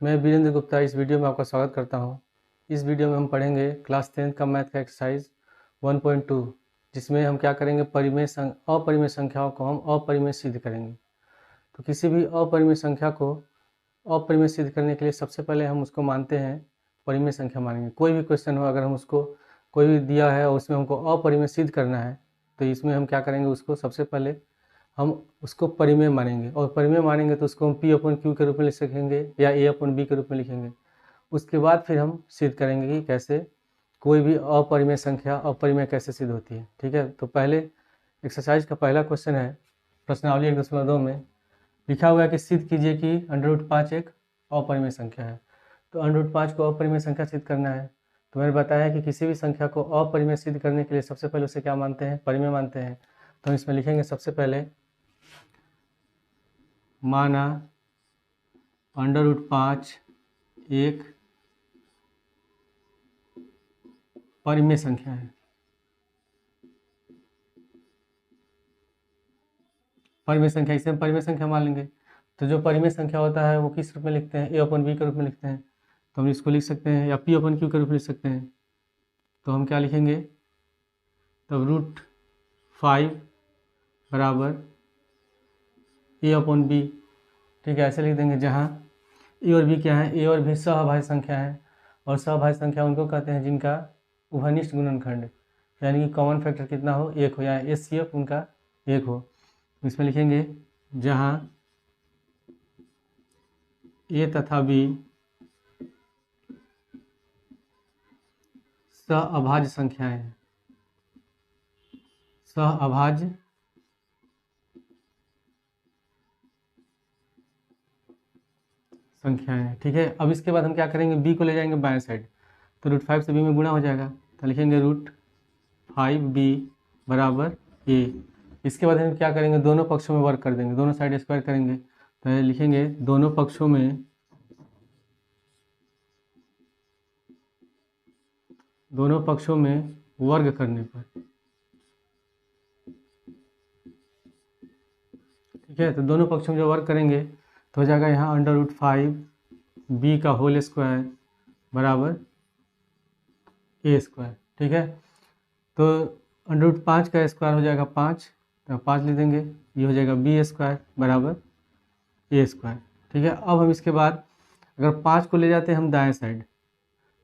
मैं वीरेंद्र गुप्ता इस वीडियो में आपका स्वागत करता हूं। इस वीडियो में हम पढ़ेंगे क्लास 10th का मैथ का एक्सरसाइज 1.2, जिसमें हम क्या करेंगे, अपरिमेय संख्याओं को हम अपरिमेय सिद्ध करेंगे। तो किसी भी अपरिमेय संख्या को अपरिमेय सिद्ध करने के लिए सबसे पहले हम उसको मानते हैं परिमेय संख्या मानेंगे। कोई भी क्वेश्चन हो, अगर हम उसको कोई भी दिया है और उसमें हमको अपरिमेय सिद्ध करना है, तो इसमें हम क्या करेंगे, उसको सबसे पहले हम उसको परिमेय मानेंगे। और परिमेय मानेंगे तो उसको हम P/Q के रूप में लिख सकेंगे या A/B के रूप में लिखेंगे। उसके बाद फिर हम सिद्ध करेंगे कि कैसे कोई भी अपरिमेय संख्या अपरिमेय कैसे सिद्ध होती है। ठीक है, तो पहले एक्सरसाइज का पहला क्वेश्चन है, प्रश्नावली 1.2 में लिखा हुआ है कि सिद्ध कीजिए कि √5 एक अपरिमेय संख्या है। तो √5 को अपरिमेय संख्या सिद्ध करना है। तो मैंने बताया है कि किसी भी संख्या को अपरिमेय सिद्ध करने के लिए सबसे पहले उसे क्या मानते हैं, परिमेय मानते हैं। तो हम इसमें लिखेंगे सबसे पहले माना √5 एक परिमेय संख्या है। परिमेय संख्या, इसे हम परिमेय संख्या मान लेंगे। तो जो परिमेय संख्या होता है वो किस रूप में लिखते हैं, A/B के रूप में लिखते हैं। तो हम इसको लिख सकते हैं या P/Q के रूप में लिख सकते हैं। तो हम क्या लिखेंगे, तब √5 बराबर A/B। ठीक है, ऐसे लिख देंगे, जहाँ A और B क्या है, A और B सहभाज्य संख्या है। और सहभाज्य संख्या उनको कहते हैं जिनका उभयनिष्ठ गुणनखंड, यानी कि कॉमन फैक्टर कितना हो, एक हो, या HCF उनका एक हो। इसमें लिखेंगे जहाँ A तथा B सहअभाज्य संख्याएं हैं, सहअभाज्य संख्याएं हैं। ठीक है, अब इसके बाद हम क्या करेंगे, B को ले जाएंगे बाएं साइड। तो √5 से B में गुणा हो जाएगा। तो लिखेंगे √5B बराबर A। इसके बाद हम क्या करेंगे, दोनों पक्षों में वर्क कर देंगे, दोनों साइड स्क्वायर करेंगे। तो लिखेंगे दोनों पक्षों में वर्ग करने पर। ठीक है, तो दोनों पक्षों में जो वर्ग करेंगे तो हो जाएगा यहाँ √5B का होल स्क्वायर बराबर A²। ठीक है, तो √5 का स्क्वायर हो जाएगा 5, तो 5 लिख देंगे, ये हो जाएगा B² बराबर A²। ठीक है, अब हम इसके बाद अगर 5 को ले जाते हैं हम दाएं साइड,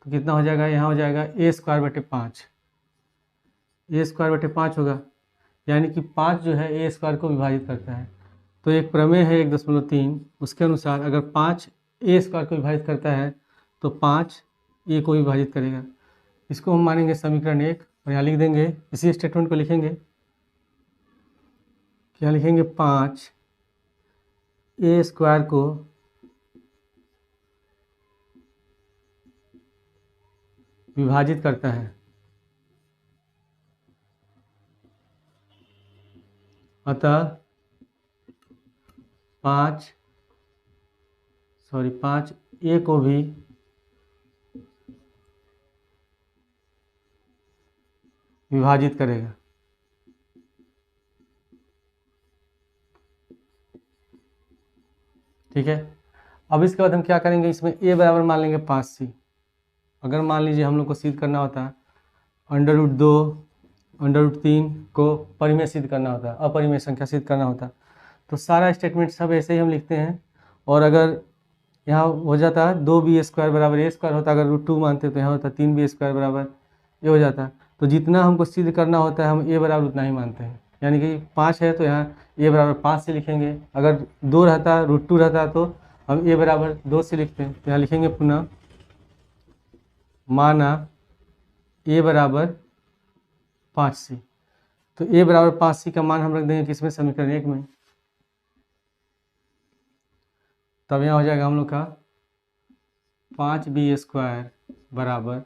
तो कितना हो जाएगा, यहाँ हो जाएगा A²/5। A²/5 होगा, यानी कि 5 जो है A² को विभाजित करता है। तो एक प्रमेय है 1.3, उसके अनुसार अगर 5 A² को विभाजित करता है तो 5 A को विभाजित करेगा। इसको हम मानेंगे समीकरण 1 और यहाँ लिख देंगे, इसी स्टेटमेंट को लिखेंगे, क्या लिखेंगे, 5 A² को विभाजित करता है, अतः 5 A को भी विभाजित करेगा। ठीक है, अब इसके बाद हम क्या करेंगे, इसमें A बराबर मान लेंगे 5C। अगर मान लीजिए हम लोग को सिद्ध करना होता √2 √3 को परिमेय सिद्ध करना होता, अपरिमेय संख्या सिद्ध करना होता, तो सारा स्टेटमेंट सब ऐसे ही हम लिखते हैं। और अगर यहाँ हो जाता 2B² बराबर A² होता, अगर √2 मानते तो यहाँ होता 3B² बराबर ये हो जाता। तो जितना हमको सिद्ध करना होता है हम A बराबर उतना ही मानते हैं, यानी कि 5 है तो यहाँ A बराबर 5 से लिखेंगे। अगर 2 रहता, √2 रहता तो हम A बराबर 2 से लिखते हैं। तो यहाँ लिखेंगे पुनः माना A बराबर 5C। तो A बराबर 5C का मान हम रख देंगे किसमें, समीकरण 1 में। तब यहाँ हो जाएगा हम लोग का 5B² बराबर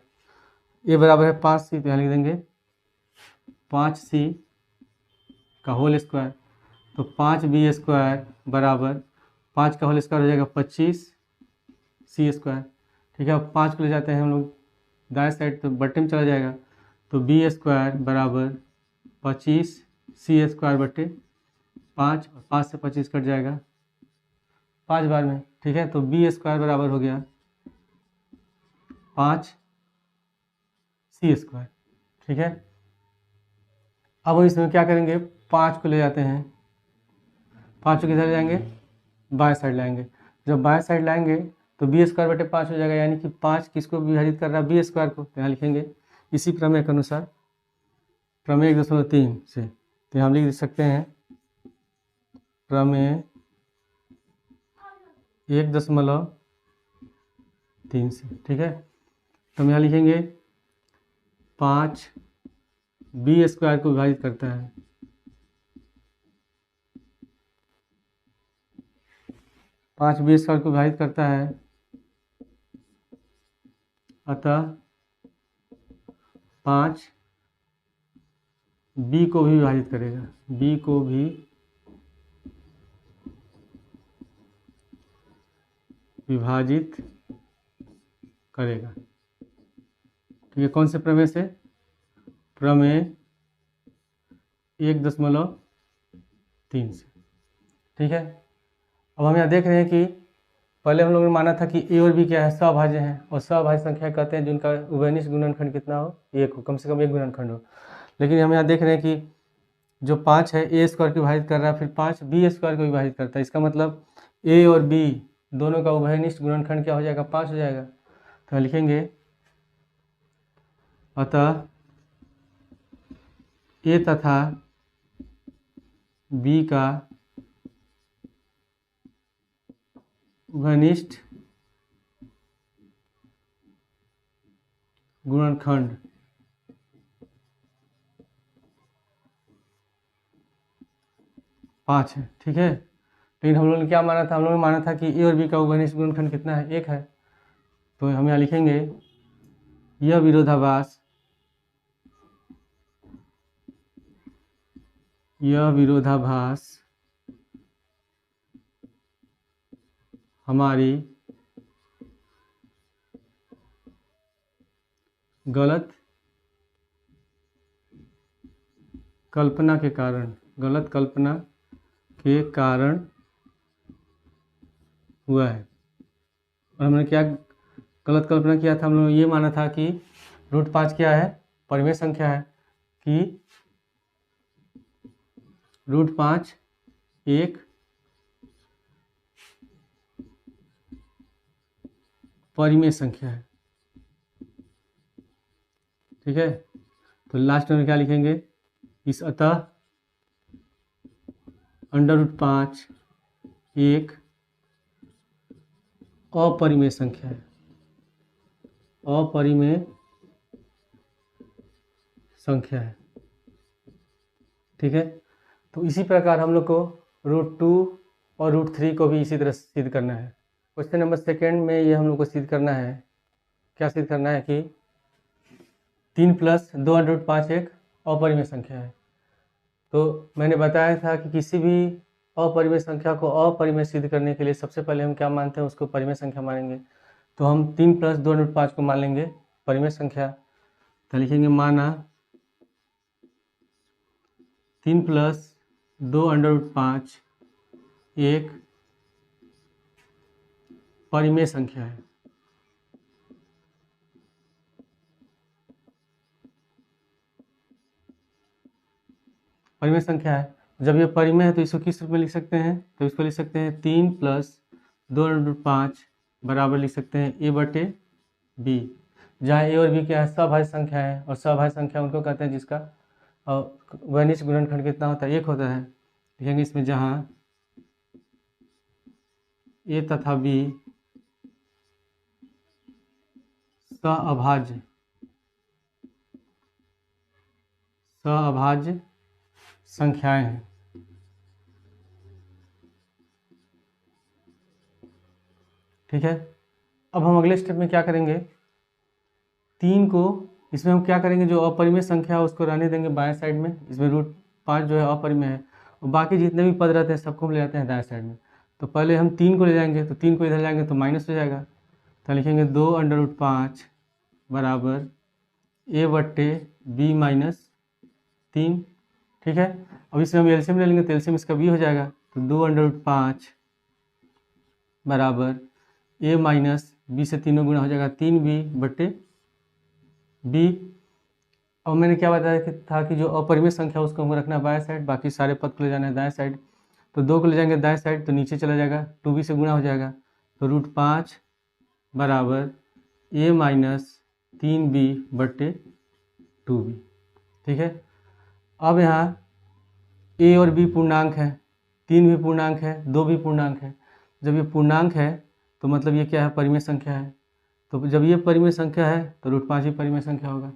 A बराबर है 5C, तो यहाँ लिख देंगे 5C का होल स्क्वायर। तो 5B² बराबर 5 का होल स्क्वायर हो जाएगा 25C²। ठीक है, अब 5 को ले जाते हैं हम लोग दाएं साइड, तो बट्टे में चला जाएगा। तो B² बराबर 25C² बट्टे 5, और 5 से 25 कट जाएगा 5 बार में, ठीक है। तो बी स्क्वायर बराबर हो गया 5c², ठीक है। अब हम इसमें क्या करेंगे, 5 को ले जाते हैं, 5 को किधर जाएंगे, बाएं साइड लाएंगे। जब बाएं साइड लाएंगे तो बी² बटे 5 हो जाएगा, यानी कि 5 किसको विभाजित कर रहा है, बी² को। तो यहाँ लिखेंगे इसी प्रमेय के अनुसार, प्रमेय 1.3 से, तो हम लिख सकते हैं प्रमेय 1.3 से, ठीक है। तो हम यहाँ लिखेंगे 5 बी² को विभाजित करता है, 5 बी² को विभाजित करता है, अतः 5 बी को भी विभाजित करेगा, बी को भी विभाजित करेगा, ठीक है। कौन से प्रमेय से, प्रमेय 1.3 से, ठीक है। अब हम यहाँ देख रहे हैं कि पहले हम लोगों ने माना था कि ए और बी क्या है, सभाज्य हैं, और सभाज्य संख्या कहते हैं जिनका उभयनिष्ठ गुणनखंड कितना हो, 1 हो, कम से कम 1 गुणनखंड हो। लेकिन हम यहाँ देख रहे हैं कि जो 5 है ए² को विभाजित कर रहा है, फिर 5 बी² को विभाजित करता है। इसका मतलब ए और बी दोनों का उभयनिष्ठ गुणनखंड क्या हो जाएगा, 5 हो जाएगा। तो लिखेंगे अतः ए तथा बी का उभयनिष्ठ गुणनखंड 5 है, ठीक है। लेकिन हम लोगों ने क्या माना था, हम लोगों ने माना था कि ए और बी का उभयनिष्ठ गुणनखंड कितना है, 1 है। तो हम यहाँ लिखेंगे यह विरोधाभास हमारी गलत कल्पना के कारण, गलत कल्पना के कारण हुआ है। और हमने क्या गलत कल्पना किया था, हम लोगों ने ये माना था कि √5 क्या है, परिमेय संख्या है, कि √5 एक परिमेय संख्या है, ठीक है। तो लास्ट में क्या लिखेंगे, इस अतः √5 एक अपरिमेय संख्या है, अपरिमेय संख्या है, ठीक है। तो इसी प्रकार हम लोग को √2 और √3 को भी इसी तरह सिद्ध करना है। क्वेश्चन नंबर 2 में ये हम लोग को सिद्ध करना है, क्या सिद्ध करना है कि 3 + 2√5 एक अपरिमेय संख्या है। तो मैंने बताया था कि किसी भी अपरिमेय संख्या को अपरिमेय सिद्ध करने के लिए सबसे पहले हम क्या मानते हैं, उसको परिमेय संख्या मानेंगे। तो हम 3 + 2√5 को मान लेंगे परिमेय संख्या। तो लिखेंगे माना 3 + 2√5 एक परिमेय संख्या है, परिमेय संख्या है। जब ये परिमेय है तो इसको किस रूप में लिख सकते हैं, तो इसको लिख सकते हैं 3 + 2√5 बराबर लिख सकते हैं a/b, जहाँ a और b क्या है, सभाज्य संख्या है, और सभाज्य संख्या उनको कहते हैं जिसका उभयनिष्ठ गुणनखंड कितना होता है, 1 होता है। लिखेंगे इसमें जहाँ a तथा b सअभाज्य संख्याएं हैं, ठीक है। अब हम अगले स्टेप में क्या करेंगे, 3 को इसमें हम क्या करेंगे, जो अपरिमेय संख्या है उसको रहने देंगे बाएं साइड में, इसमें √5 जो है अपरिमेय है, और बाकी जितने भी पद रहते हैं सबको हम ले जाते हैं दाएं साइड में। तो पहले हम 3 को ले जाएंगे, तो 3 को इधर जाएंगे तो माइनस हो जाएगा। तो लिखेंगे 2√5 बराबर a/b - 3, ठीक है। अब इसमें हम एलसीएम ले लेंगे, तो एलसीएम इसका b हो जाएगा। तो 2√5 बराबर a माइनस b से तीनों गुना हो जाएगा 3b बटे b। अब मैंने क्या बताया कि था कि जो अपरिमेय संख्या उसको हमको रखना है बाएं साइड, बाकी सारे पद को ले जाना है दाएं साइड। तो 2 को ले जाएंगे दाएं साइड तो नीचे चला जाएगा, 2b से गुना हो जाएगा, तो √5 बराबर a माइनस 3b बटे 2b। ठीक है, अब यहाँ a और b पूर्णांक है, 3 भी पूर्णांक है, 2 भी पूर्णांक है। जब ये पूर्णांक है तो मतलब ये क्या है, परिमेय संख्या है। तो जब ये परिमेय संख्या है तो √5 भी परिमेय संख्या होगा।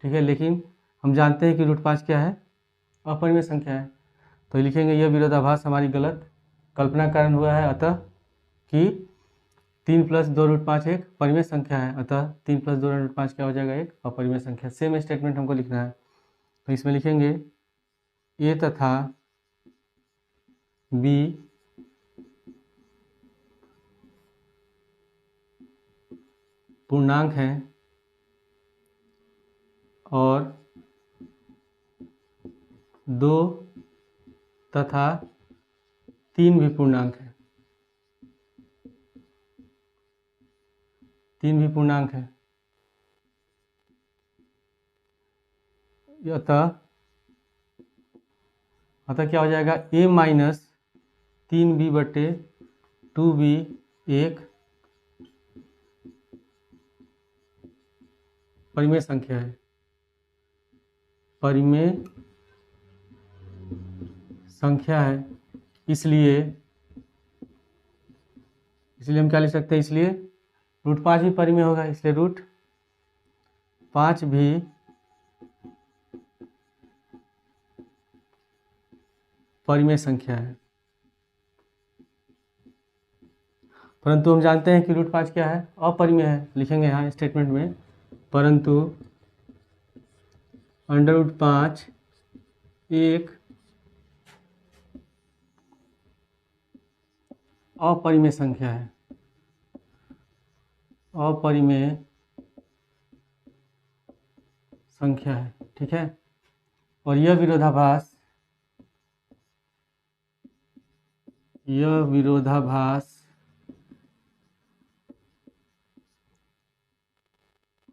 ठीक है, लेकिन हम जानते हैं कि √5 क्या है, अपरिमेय संख्या है। तो लिखेंगे यह विरोधाभास हमारी गलत कल्पना कारण हुआ है, अतः कि 3 + 2 √5 एक परिमेय संख्या है, अतः 3 + 2 √5 क्या हो जाएगा, एक अपरिमेय संख्या। सेम स्टेटमेंट हमको लिखना है, तो इसमें लिखेंगे a तथा b पूर्णांक है और 2 तथा 3 भी पूर्णांक है, 3 भी पूर्णांक है। अतः क्या हो जाएगा, a माइनस 3b बटे 2b एक परिमेय संख्या है, परिमेय संख्या है। इसलिए हम क्या लिख सकते हैं, इसलिए √5 भी परिमेय होगा, इसलिए √5 भी परिमेय संख्या है। परंतु हम जानते हैं कि √5 क्या है, अपरिमेय है। लिखेंगे यहाँ स्टेटमेंट में, परंतु √5 एक अपरिमेय संख्या है, अपरिमेय संख्या है। ठीक है, और यह विरोधाभास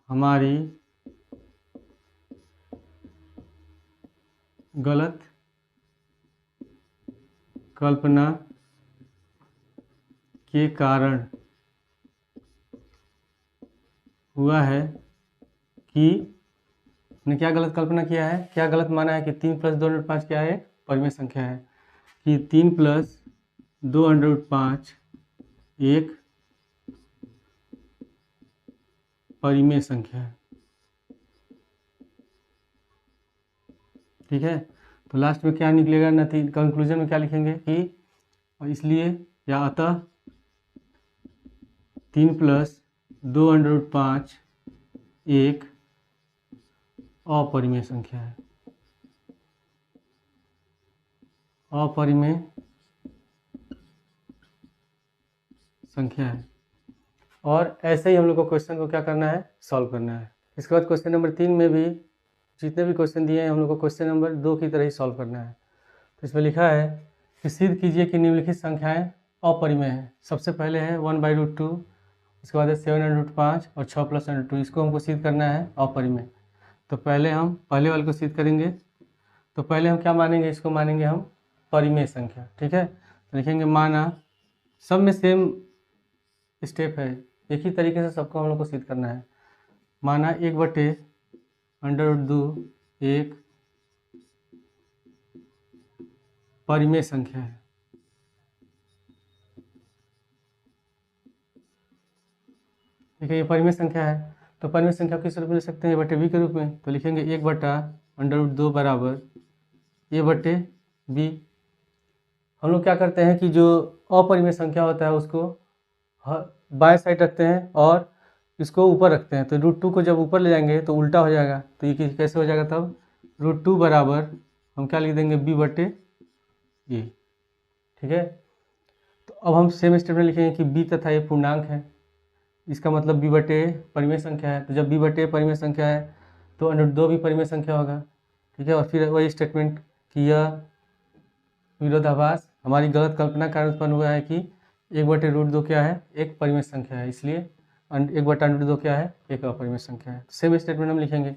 हमारी गलत कल्पना के कारण हुआ है कि ने क्या गलत कल्पना किया है, क्या गलत माना है कि 3 + 2 √5 क्या है, परिमेय संख्या है, कि 3 + 2 √5 एक परिमेय संख्या है। ठीक है, तो लास्ट में क्या निकलेगा, कंक्लूजन में क्या लिखेंगे कि इसलिए या अतः 3 + 2 √5 एक अपरिमेय संख्या है, अपरिमेय संख्या है। और ऐसे ही हम लोग को क्वेश्चन को क्या करना है, सॉल्व करना है। इसके बाद क्वेश्चन नंबर 3 में भी जितने भी क्वेश्चन दिए हैं हम लोग को क्वेश्चन नंबर 2 की तरह ही सॉल्व करना है। तो इसमें लिखा है कि सिद्ध कीजिए कि निम्नलिखित संख्याएं अपरिमेय हैं। सबसे पहले है 1/√2, उसके बाद है 7/5 और 6 + √2। इसको हमको सिद्ध करना है अपरिमेय। तो पहले हम पहले वाले को सिद्ध करेंगे। तो पहले हम क्या मानेंगे, इसको मानेंगे हम परिमेय संख्या। ठीक है, तो लिखेंगे माना, सब में सेम स्टेप है, एक ही तरीके से सबको हम लोग को सिद्ध करना है। माना 1/√2 एक परिमेय संख्या है। ठीक है, ये परिमेय संख्या है। तो परिमेय संख्या किस रूप में लिख सकते हैं, a/b के रूप में। तो लिखेंगे 1/√2 बराबर a/b। हम लोग क्या करते हैं कि जो अपरिमेय संख्या होता है उसको बाएं साइड रखते हैं और इसको ऊपर रखते हैं। तो √2 को जब ऊपर ले जाएंगे तो उल्टा हो जाएगा। तो ये कैसे हो जाएगा, तब √2 बराबर हम क्या लिख देंगे, b/a। ठीक है, तो अब हम सेम स्टेटमेंट लिखेंगे कि b तथा a पूर्णांक है। इसका मतलब b/a परिमेय संख्या है। तो जब b/a परिमेय संख्या है तो √2 भी परिमेय संख्या होगा। ठीक है, और फिर वही स्टेटमेंट कि यह विरोधाभास हमारी गलत कल्पना कारण उत्पन्न हुआ है कि 1/√2 क्या है? एक परिमेय संख्या है, इसलिए 1/√2 क्या है? एक अपरिमेय संख्या है। सेम स्टेटमेंट हम लिखेंगे।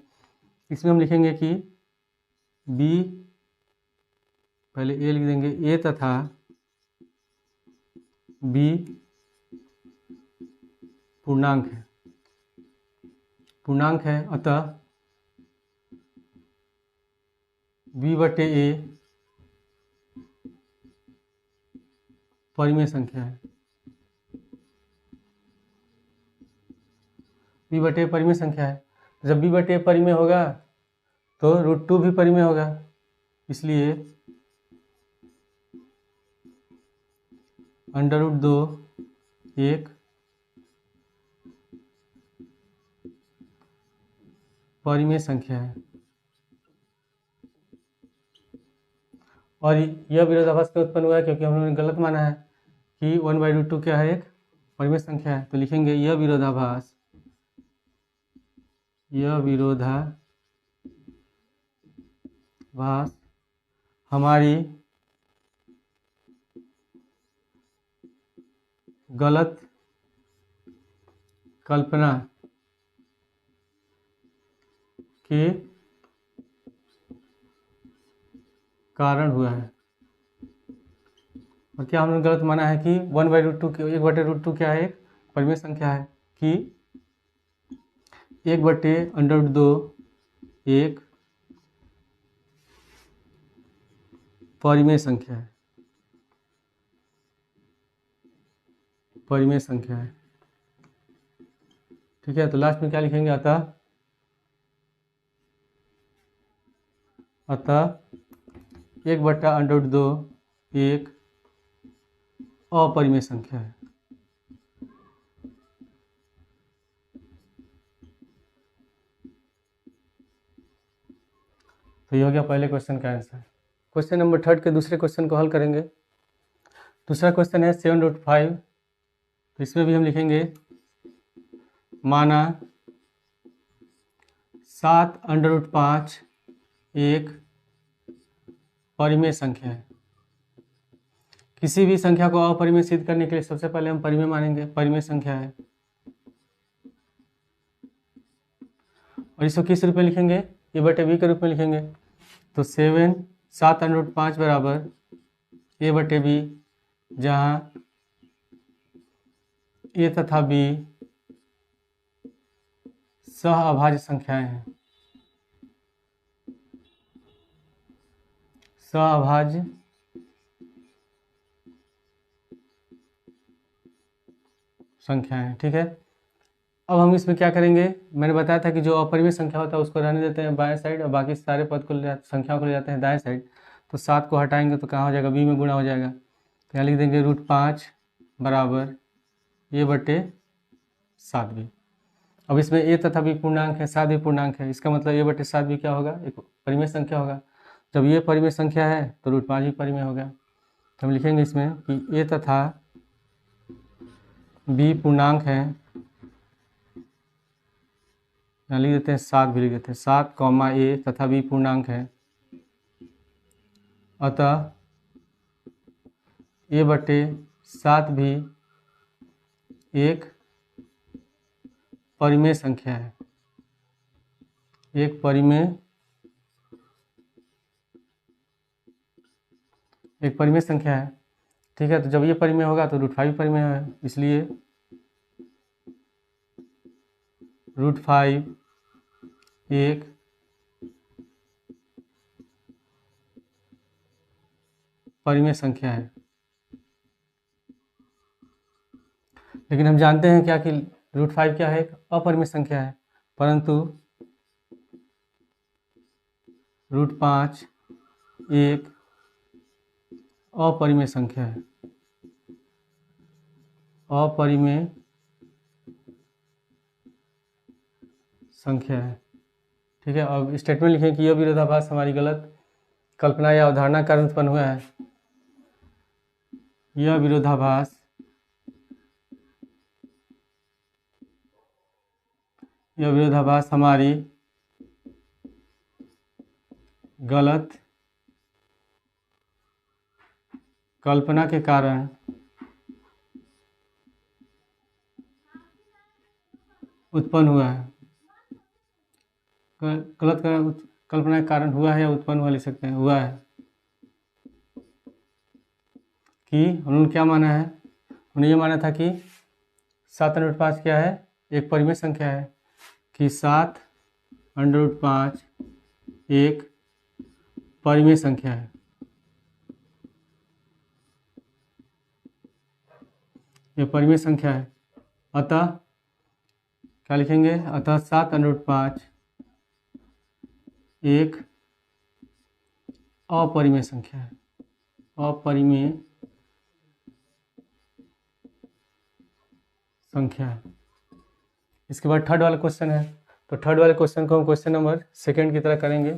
इसमें हम लिखेंगे कि b, पहले a लिख देंगे, a तथा b पूर्णांक है, अतः b/a परिमेय संख्या है। b/a परिमेय संख्या है। जब b/a परिमेय होगा तो √2 भी परिमेय होगा, इसलिए √2 एक परिमेय संख्या है। और यह विरोधाभास क्यों उत्पन्न हुआ है? क्योंकि हम लोगों ने गलत माना है कि 1/√2 क्या है? एक परिमेय संख्या है। तो लिखेंगे यह विरोधाभास हमारी गलत कल्पना के कारण हुआ है। और क्या हमने गलत माना है कि 1/√2 क्या है? एक परिमेय संख्या है, कि 1/√2 एक परिमेय संख्या है। ठीक है, तो लास्ट में क्या लिखेंगे? अतः 1/√2 एक अपरिमेय संख्या है। तो ये हो गया पहले क्वेश्चन का आंसर। क्वेश्चन नंबर 3 के दूसरे क्वेश्चन को हल करेंगे। दूसरा क्वेश्चन है 7√5। तो इसमें भी हम लिखेंगे, माना 7√5 एक परिमेय संख्या है। किसी भी संख्या को अपरिमेय सिद्ध करने के लिए सबसे पहले हम परिमेय मानेंगे, परिमेय संख्या है। और इसको किस रूप में लिखेंगे? a/b के रूप में लिखेंगे। तो 7√5 बराबर a/b, जहाँ a तथा b सह अभाज्य संख्याएं हैं। सह-अभाज्य संख्याएं, ठीक है। अब हम इसमें क्या करेंगे? मैंने बताया था कि जो अपरिमेय संख्या होता है उसको रहने देते हैं बाएं साइड, और बाकी सारे पद को संख्याओं को ले जाते हैं दाएं साइड। तो 7 को हटाएंगे तो कहाँ हो जाएगा? b में गुणा हो जाएगा। तो यहाँ लिख देंगे √5 बराबर a/7b। अब इसमें a तथा b पूर्णांक है, 7 भी पूर्णांक है, इसका मतलब a/7b क्या होगा? एक परिमेय संख्या होगा। जब ये परिमेय संख्या है तो √5 भी परिमेय होगा। तो हम लिखेंगे इसमें कि a तथा b पूर्णांक है, यहाँ लिख देते हैं 7 भी लिख देते हैं, 7, a तथा b पूर्णांक है, अतः a/7 भी एक परिमेय संख्या है। एक परिमेय संख्या है, ठीक है। तो जब ये परिमेय होगा तो √5 परिमेय है, इसलिए √5 एक परिमेय संख्या है। लेकिन हम जानते हैं क्या कि √5 क्या है? एक अपरिमेय संख्या है, परंतु √5 एक अपरिमेय संख्या है। अपरिमेय संख्या है, ठीक है। अब स्टेटमेंट लिखें कि यह विरोधाभास हमारी गलत कल्पना या अवधारणा के कारण उत्पन्न हुआ है। यह विरोधाभास हमारी गलत कल्पना के कारण उत्पन्न हुआ है। गलत कल्पना के कारण हुआ है या उत्पन्न हुआ लिख सकते हैं, हुआ है। कि उन्होंने क्या माना है, उन्होंने ये माना था कि 7/5 क्या है, एक परिमेय संख्या है, कि 7/5 एक परिमेय संख्या है। ये परिमेय संख्या है। अतः क्या लिखेंगे, अतः 7/5 एक अपरिमेय संख्या है, अपरिमेय संख्या है। इसके बाद थर्ड वाला क्वेश्चन है, तो थर्ड वाले क्वेश्चन को हम क्वेश्चन नंबर 2 की तरह करेंगे।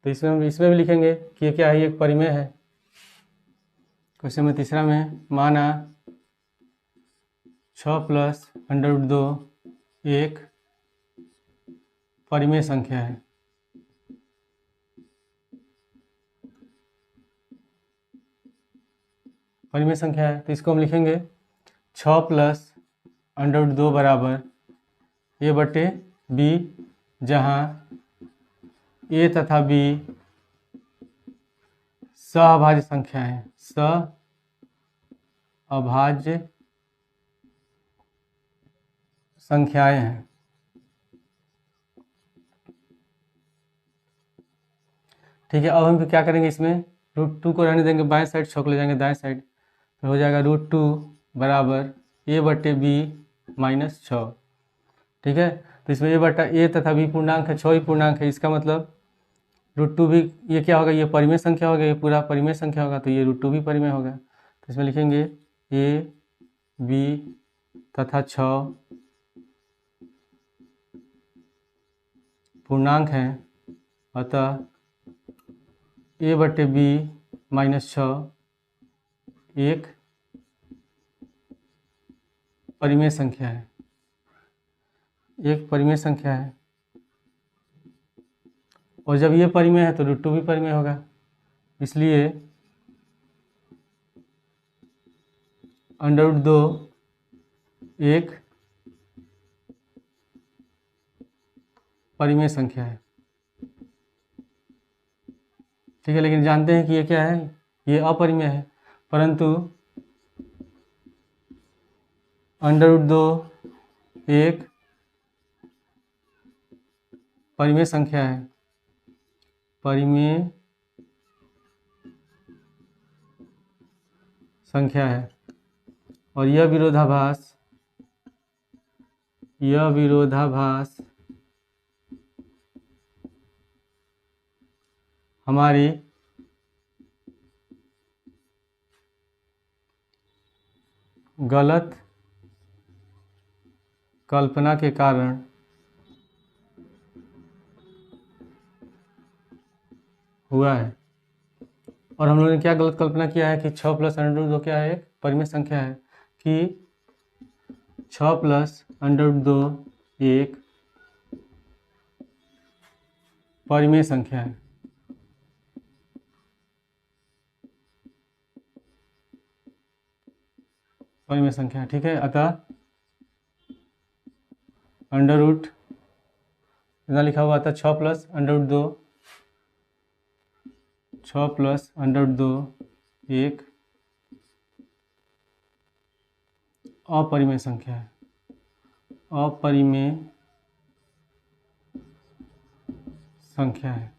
तो इसमें भी लिखेंगे कि ये क्या है, एक परिमेय है। क्वेश्चन में तीसरा में माना 6 + √2 एक परिमेय संख्या है। परिमेय संख्या है, तो इसको हम लिखेंगे 6 + √2 बराबर a/b, जहाँ a तथा b सहअभाज्य संख्या है, सहअभाज्य संख्याएं हैं। ठीक है, अब हम क्या करेंगे, इसमें √2 को रहने देंगे बाएं साइड, 6 को ले जाएंगे दाएं साइड, तो हो जाएगा √2 बराबर a/b - 6। ठीक है, तो इसमें a तथा b पूर्णांक है, 6 ही पूर्णांक है, इसका मतलब √2 भी, ये क्या होगा, ये परिमेय संख्या होगा, ये पूरा परिमेय संख्या होगा, तो ये √2 भी परिमेय होगा। तो इसमें लिखेंगे a, b तथा 6 पूर्णांक हैं, अतः a/b - 6 एक परिमेय संख्या है, एक परिमेय संख्या है। और जब ये परिमेय है तो √2 भी परिमेय होगा, इसलिए √2 एक परिमेय संख्या है। ठीक है, लेकिन जानते हैं कि ये क्या है, ये अपरिमेय है, परंतु √2 एक परिमेय संख्या है, परिमेय संख्या है। और यह विरोधाभास हमारी गलत कल्पना के कारण हुआ है। और हम लोगों ने क्या गलत कल्पना किया है कि 6 + √2 क्या है, एक परिमेय संख्या है, कि 6 + √2 एक परिमेय संख्या है। परिमेय संख्या है, ठीक है। अतः अंडर रूट इतना लिखा हुआ था, 6 + √2 एक अपरिमेय संख्या है, अपरिमेय संख्या है।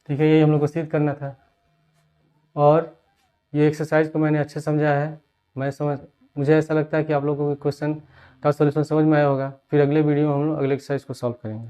ठीक है, यही हम लोग को सिद्ध करना था। और ये एक्सरसाइज को मैंने अच्छे समझा है, मुझे ऐसा लगता है कि आप लोगों को क्वेश्चन का सॉल्यूशन समझ में आया होगा। फिर अगले वीडियो में हम लोग अगले एक्सरसाइज को सॉल्व करेंगे।